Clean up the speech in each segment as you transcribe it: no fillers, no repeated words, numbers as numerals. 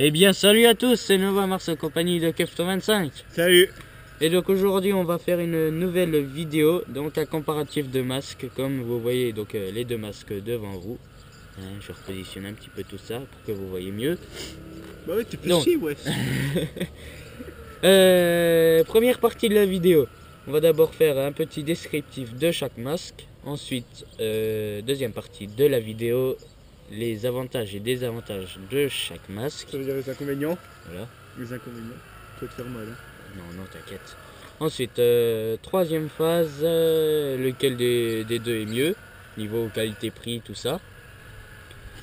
Eh bien salut à tous, c'est Nova Mars en compagnie de Kefto25. Salut. Et donc aujourd'hui on va faire une nouvelle vidéo, donc un comparatif de masques, comme vous voyez donc les deux masques devant vous. Je repositionne un petit peu tout ça pour que vous voyez mieux. Bah ouais, t'es petit, ouais. Première partie de la vidéo, on va d'abord faire un petit descriptif de chaque masque. Ensuite, deuxième partie de la vidéo, les avantages et désavantages de chaque masque. Ça veut dire les inconvénients. Voilà. Les inconvénients. Tu vas te faire mal. Hein. Non, t'inquiète. Ensuite, troisième phase, lequel des deux est mieux, niveau qualité-prix, tout ça.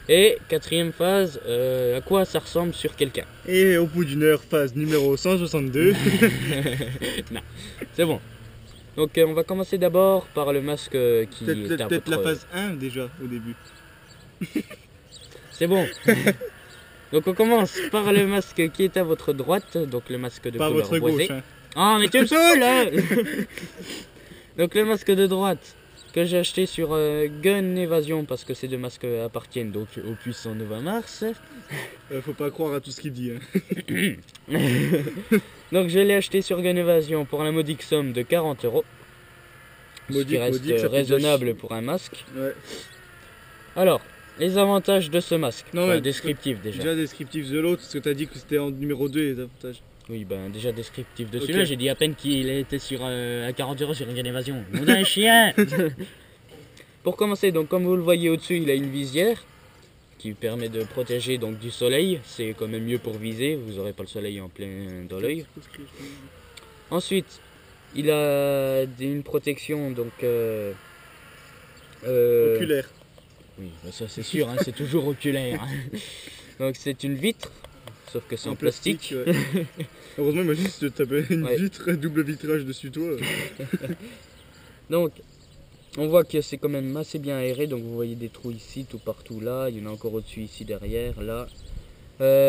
Et quatrième phase, à quoi ça ressemble sur quelqu'un. Et au bout d'une heure, phase numéro 162. Non, c'est bon. Donc on va commencer d'abord par le masque qui est à Peut-être votre... la phase 1 déjà, au début. C'est bon. Donc on commence par le masque qui est à votre droite, donc le masque de Pas à couleur votre boisée. gauche. Hein. Ah mais tu me saoules hein. Donc le masque de droite que j'ai acheté sur Gun Evasion, parce que ces deux masques appartiennent donc au puissant Nova Mars. Faut pas croire à tout ce qu'il dit. Hein. Donc je l'ai acheté sur Gun Evasion pour la modique somme de 40 €. Ce qui reste raisonnable pour un masque. Ouais. Alors, les avantages de ce masque. Non, enfin, mais descriptif déjà. Déjà descriptif de l'autre, parce que t'as dit que c'était en numéro 2 les avantages. Oui, ben déjà descriptif de Ok. celui-là, j'ai dit à peine qu'il était sur à 40 € sur une évasion. Mon d'un chien. Pour commencer, donc comme vous le voyez au-dessus, il a une visière qui permet de protéger donc du soleil. C'est quand même mieux pour viser, vous n'aurez pas le soleil en plein dans l'œil. Ensuite, il a une protection donc Oculaire. Oui, bah ça c'est sûr, hein, c'est toujours oculaire. Hein. Donc c'est une vitre, sauf que c'est en plastique. Ouais. Heureusement, imagine si tu tapais une Ouais. vitre, double vitrage dessus toi. Donc, on voit que c'est quand même assez bien aéré, donc vous voyez des trous ici, tout partout là, il y en a encore au-dessus ici derrière, là.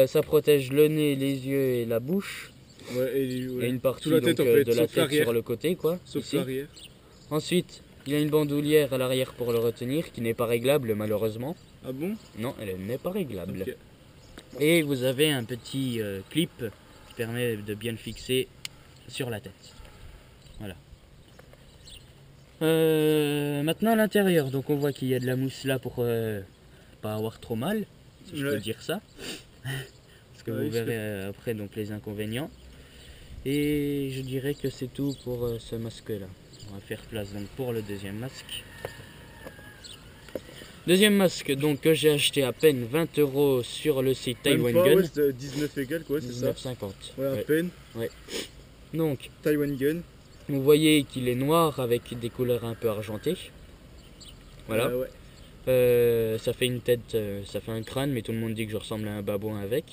Ça protège le nez, les yeux et la bouche. Ouais, Il y a une partie la tête, donc, en fait, de la sauf tête l'arrière. sur le côté, quoi. Sauf ici. l'arrière. Ensuite, il y a une bandoulière à l'arrière pour le retenir, qui n'est pas réglable malheureusement. Ah bon? Non, elle n'est pas réglable. Ok. Et vous avez un petit clip qui permet de bien le fixer sur la tête. Voilà. Maintenant à l'intérieur, donc on voit qu'il y a de la mousse là pour pas avoir trop mal, si je peux dire ça. Parce que vous verrez après donc les inconvénients. Et je dirais que c'est tout pour ce masque là. On va faire place donc pour le deuxième masque. Deuxième masque donc que j'ai acheté à peine 20 € sur le site Taiwan Gun. Ouais, c'est 19 égal quoi, c'est ça. 19,50. Ouais, à peine. Ouais. Donc, Taiwan Gun. vous voyez qu'il est noir avec des couleurs un peu argentées. Voilà. Ouais. Ça fait une tête, ça fait un crâne, mais tout le monde dit que je ressemble à un babouin avec.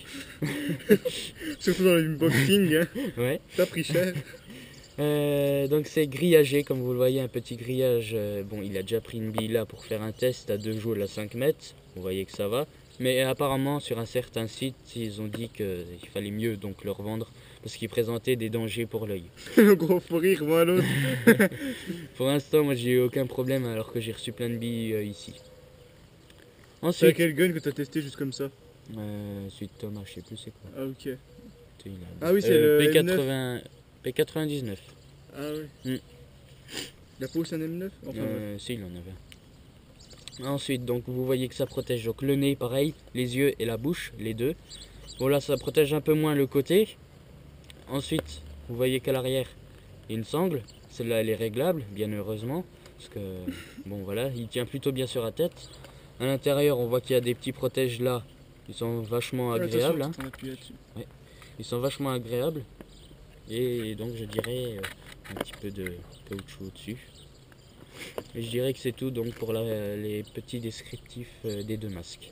Surtout dans l'unboxing, hein. Ouais. T'as pris cher. Donc c'est grillagé, comme vous le voyez, un petit grillage. Bon, il a déjà pris une bille là pour faire un test à 2 joules à 5 mètres. Vous voyez que ça va. Mais apparemment, sur un certain site, ils ont dit qu'il fallait mieux donc le revendre parce qu'il présentait des dangers pour l'œil. Le gros fou rire, moi l'autre. Pour l'instant, moi j'ai eu aucun problème alors que j'ai reçu plein de billes ici. C'est Ensuite, quel gun que t'as testé juste comme ça? celui de Thomas, je sais plus c'est quoi. Ah ok. Ah oui, c'est le P80, P99. Ah oui. La peau c'est un M9 enfin, Si, il en avait. Ensuite, donc vous voyez que ça protège donc le nez, pareil, les yeux et la bouche, les deux. Bon là, ça protège un peu moins le côté. Ensuite, vous voyez qu'à l'arrière, il y a une sangle. Celle-là, elle est réglable, bien heureusement, parce que bon voilà, il tient plutôt bien sur la tête. À l'intérieur, on voit qu'il y a des petits protèges là. Ils sont vachement agréables. Hein. Ouais. Ils sont vachement agréables. Et donc, je dirais un petit peu de caoutchouc au-dessus. Et je dirais que c'est tout donc pour les petits descriptifs des deux masques.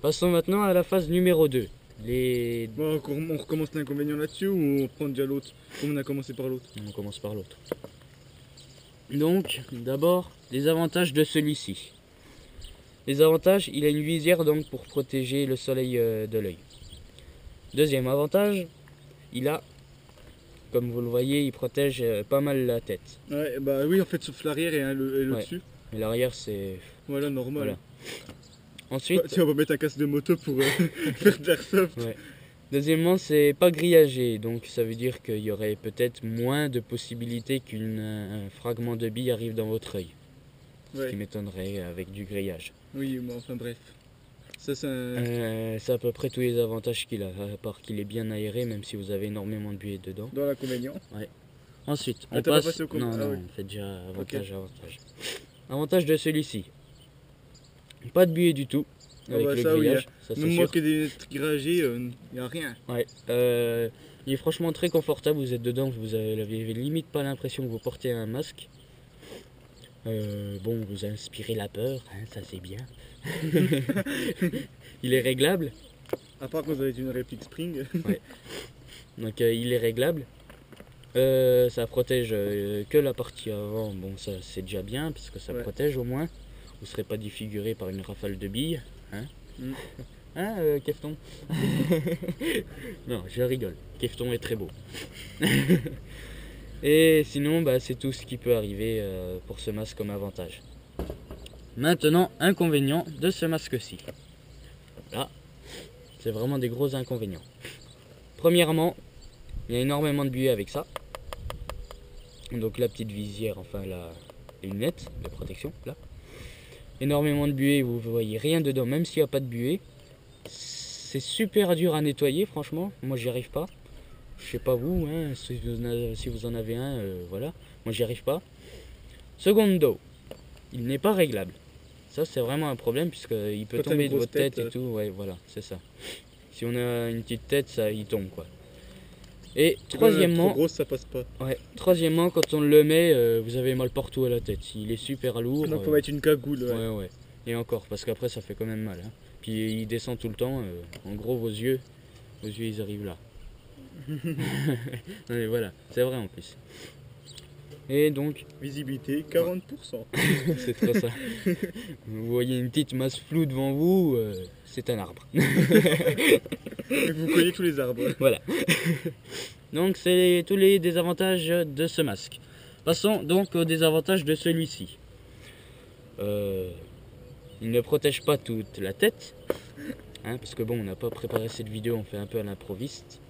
Passons maintenant à la phase numéro 2. Bon, on recommence l'inconvénient là-dessus ou on prend déjà l'autre? Comme on a commencé par l'autre. On commence par l'autre. Donc, d'abord, les avantages de celui-ci. Les avantages, il a une visière donc pour protéger le soleil de l'œil. Deuxième avantage, il a, comme vous le voyez, il protège pas mal la tête. Ouais, bah oui, en fait, sauf l'arrière et le Ouais. dessus. Et l'arrière, c'est... Voilà, normal. Voilà. Ensuite... Tiens, on va mettre un casque de moto pour faire de l'airsoft. Ouais. Deuxièmement, c'est pas grillagé, donc ça veut dire qu'il y aurait peut-être moins de possibilités qu'un fragment de bille arrive dans votre œil. Ce qui Ouais. m'étonnerait avec du grillage. Oui, mais enfin bref. Ça, c'est C'est à peu près tous les avantages qu'il a, à part qu'il est bien aéré, même si vous avez énormément de buée dedans. dans l'inconvénient. Ensuite, Ah, on t'as pas passe. passé au Non, ah non, oui. on fait déjà avantage. Avantage de celui-ci. Pas de buée du tout. Ah Avec bah le ça, oui, grillage, ça c'est Même moi sûr. qui ai des grillagés, y a rien. Ouais. Il est franchement très confortable, vous êtes dedans, vous avez limite pas l'impression que vous portez un masque. Bon, vous inspirez la peur, hein, ça c'est bien. Il est réglable, À part quand vous avez une réplique Spring. donc il est réglable. Ça protège que la partie avant, bon ça c'est déjà bien, parce que ça Ouais. protège au moins. Vous serez pas défiguré par une rafale de billes, hein. Mm. Hein, Kefton? Non, je rigole. Kefton est très beau. Et sinon, bah, c'est tout ce qui peut arriver pour ce masque comme avantage. Maintenant, inconvénient de ce masque-ci. Là, c'est vraiment des gros inconvénients. Premièrement, il y a énormément de buée avec ça. Donc la petite visière, enfin les lunettes de protection, là. Énormément de buée, vous voyez rien dedans, même s'il n'y a pas de buée. C'est super dur à nettoyer, franchement. Moi, j'y arrive pas. Je sais pas vous, hein, si vous en avez un, voilà. Moi, j'y arrive pas. Secondo, il n'est pas réglable. Ça, c'est vraiment un problème, puisqu'il peut Quand t'as tomber une de grosse votre tête tête, et tout. Ouais, voilà, c'est ça. Si on a une petite tête, ça, il tombe, quoi. Et Trop troisièmement, grosse, ça passe pas. troisièmement, quand on le met, vous avez mal partout à la tête. Il est super lourd. Donc, faut mettre une cagoule. Ouais. Ouais. Et encore, parce qu'après, ça fait quand même mal. Hein. Puis il descend tout le temps. En gros, vos yeux, ils arrivent là. Et voilà, c'est vrai en plus. Et donc, Visibilité 40%. c'est trop ça. Vous voyez une petite masse floue devant vous, c'est un arbre. Vous connaissez tous les arbres. Voilà. Donc, c'est tous les désavantages de ce masque. Passons donc aux désavantages de celui-ci. Il ne protège pas toute la tête. Hein, parce que bon, on n'a pas préparé cette vidéo, on fait un peu à l'improviste.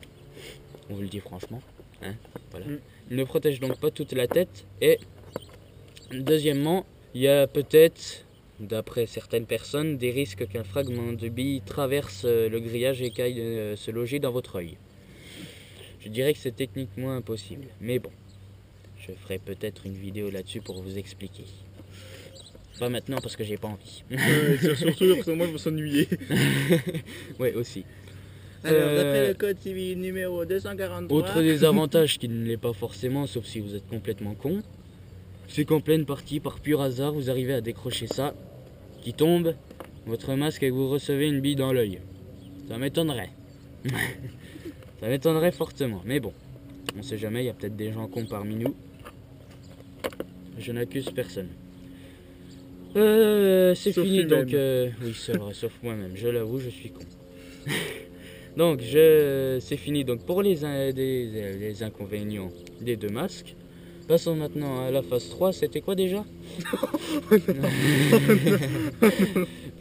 On vous le dit franchement. Hein, voilà. Il ne protège donc pas toute la tête. Et deuxièmement, il y a peut-être, d'après certaines personnes, des risques qu'un fragment de bille traverse le grillage et qu'aille se loger dans votre œil. Je dirais que c'est techniquement impossible. Mais bon, je ferai peut-être une vidéo là-dessus pour vous expliquer. Pas maintenant parce que j'ai pas envie. Surtout parce que moi je me suis ennuyé. Ouais, aussi. Alors, d'après le code civil numéro 243. Autre désavantage qui ne l'est pas forcément, sauf si vous êtes complètement con, c'est qu'en pleine partie, par pur hasard, vous arrivez à décrocher ça, qui tombe, votre masque, et que vous recevez une bille dans l'œil. Ça m'étonnerait. Ça m'étonnerait fortement, mais bon, on sait jamais, il y a peut-être des gens cons parmi nous. Je n'accuse personne. C'est Sauf fini lui-même. donc. Oui, c'est vrai, sauf moi-même, je l'avoue, je suis con. Donc, c'est fini donc pour les inconvénients des deux masques. Passons maintenant à la phase 3. C'était quoi déjà?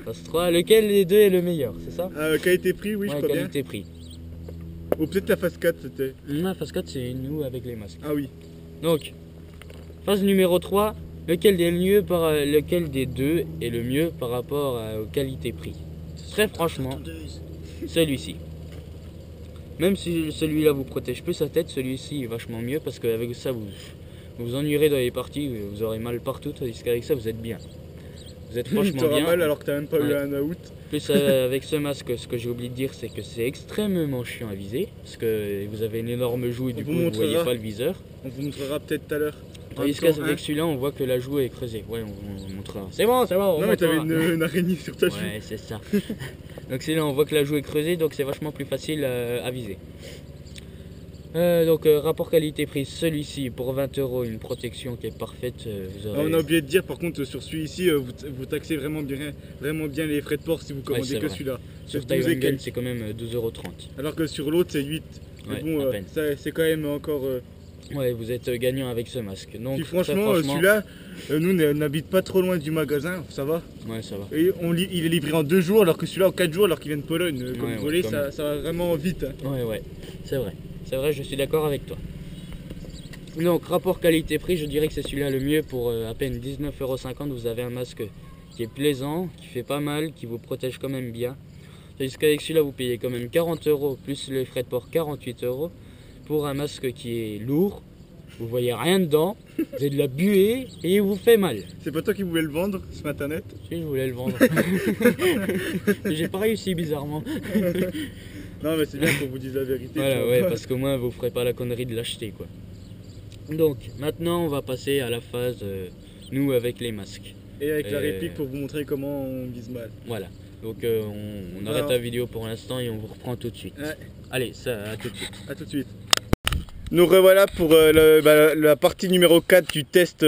Phase 3. Lequel des deux est le meilleur, c'est ça? Qualité-prix, oui, je Ouais, crois bien. qualité-prix. Ou peut-être la phase 4 c'était. La phase 4, c'est nous avec les masques. Ah oui. Donc, phase numéro 3. Lequel des deux est le mieux par rapport aux qualité-prix? Très franchement, celui-ci. Même si celui-là vous protège plus la tête, celui-ci est vachement mieux parce qu'avec ça vous vous ennuierez dans les parties, vous aurez mal partout, tandis qu'avec ça vous êtes bien. Vous êtes franchement T'auras bien. mal alors que t'as même pas eu Ouais. un out. Plus avec ce masque, ce que j'ai oublié de dire, c'est que c'est extrêmement chiant à viser parce que vous avez une énorme joue et du On coup vous vous montrera. voyez pas le viseur. On vous montrera peut-être tout à l'heure. Tandis En même temps, qu'avec celui-là, on voit que la joue est creusée. Ouais, on vous montrera. C'est bon, on Non mais t'avais montrera. une araignée sur ta joue. Ouais, c'est ça. Donc c'est là on voit que la joue est creusée, donc c'est vachement plus facile à viser. Donc rapport qualité-prix, celui-ci pour 20 €, une protection qui est parfaite. Vous Ah, aurez... on a oublié de dire par contre sur celui-ci, vous taxez vraiment bien les frais de port si vous commandez c'est que vrai. celui-là. Sur C'est 12 Taiwan et Gun, quelques. c'est quand même 12,30 €. Alors que sur l'autre c'est 8. Mais Ouais, bon, à peine. ça, c'est quand même encore Ouais, vous êtes gagnant avec ce masque. Donc, Puis très franchement, celui-là, nous n'habite pas trop loin du magasin, ça va. Ouais, ça va. Et il est livré en 2 jours, alors que celui-là en 4 jours, alors qu'il vient de Pologne. Comme Ouais, vous voulez, quand même. ça va vraiment vite. Hein. Ouais, c'est vrai. C'est vrai, je suis d'accord avec toi. Donc, rapport qualité-prix, je dirais que c'est celui-là le mieux pour à peine 19,50 €. Vous avez un masque qui est plaisant, qui fait pas mal, qui vous protège quand même bien. Tandis qu'avec celui-là, vous payez quand même 40 € plus les frais de port 48 € pour un masque qui est lourd. Vous voyez rien dedans, vous avez de la buée et il vous fait mal. C'est pas toi qui voulais le vendre sur internet? Si, je voulais le vendre. J'ai pas réussi bizarrement. Non, mais c'est bien qu'on vous dise la vérité. Voilà, ouais, parce qu'au moins vous ferez pas la connerie de l'acheter, quoi. Donc, maintenant on va passer à la phase, nous avec les masques. Et avec la réplique pour vous montrer comment on vise mal. Voilà. Donc on arrête la vidéo pour l'instant et on vous reprend tout de suite. Ouais. Allez, ça, à tout de suite. A tout de suite. Nous revoilà pour la partie numéro 4 du test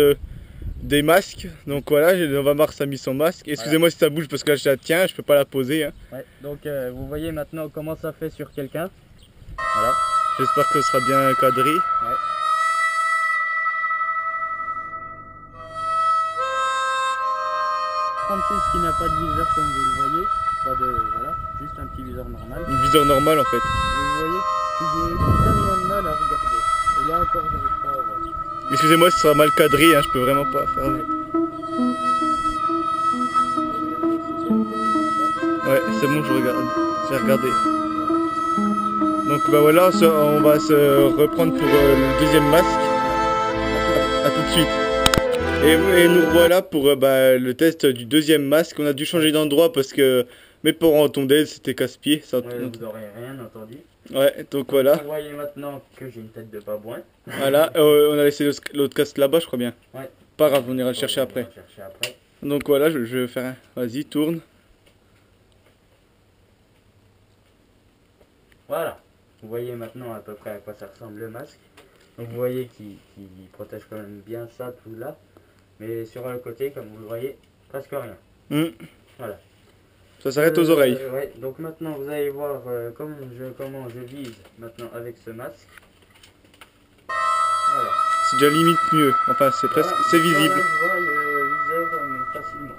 des masques. Donc voilà, Nova Mars a mis son masque. Excusez-moi si ça bouge parce que là je la tiens, je peux pas la poser. Hein. Ouais, donc vous voyez maintenant comment ça fait sur quelqu'un. Voilà. J'espère que ce sera bien cadré. Ouais. Qui n'a pas de viseur comme vous le voyez, pas de, voilà, juste un petit viseur normal. Une viseur normale en fait. Et vous voyez que j'ai tellement de mal à regarder. Et là encore, j'arrive pas à voir. Excusez-moi si ce sera mal cadré, hein, je peux vraiment pas faire. Ouais, c'est bon, je regarde. J'ai regardé. Donc bah voilà, on va se reprendre pour le deuxième masque. A tout de suite. Et nous voilà pour le test du deuxième masque. On a dû changer d'endroit parce que mes parents entendaient, c'était casse-pied. Ouais, vous n'aurez rien entendu. Ouais, donc voilà. Vous voyez maintenant que j'ai une tête de babouin. Voilà, on a laissé l'autre casque là-bas, je crois bien. Ouais. Pas grave, on ira le chercher après. Donc voilà, je vais faire un... Vas-y, tourne. Voilà. Vous voyez maintenant à peu près à quoi ça ressemble le masque. Donc vous voyez qu'il protège quand même bien ça, tout là. Mais sur le côté, comme vous le voyez, presque rien. Voilà. Ça s'arrête aux oreilles. Ouais. Donc maintenant vous allez voir comment je vise maintenant avec ce masque. Voilà. C'est déjà limite mieux. Enfin, c'est presque, Voilà. c'est visible. Voilà, je vois le viseur facilement.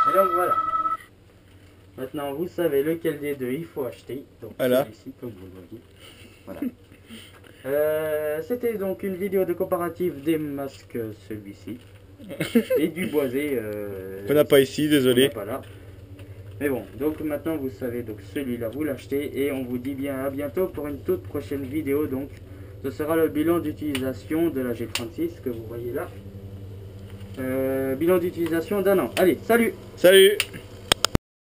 Et donc voilà. Maintenant vous savez lequel des deux il faut acheter. Donc voilà. Celui-ci comme vous le voyez. Voilà. C'était donc une vidéo de comparatif des masques, celui-ci. Et du boisé. On n'a pas ici, désolé. Pas là. Mais bon, donc maintenant vous savez, donc celui-là vous l'achetez et on vous dit bien à bientôt pour une toute prochaine vidéo. Donc ce sera le bilan d'utilisation de la G36 que vous voyez là. Bilan d'utilisation d'un an. Allez, salut! Salut!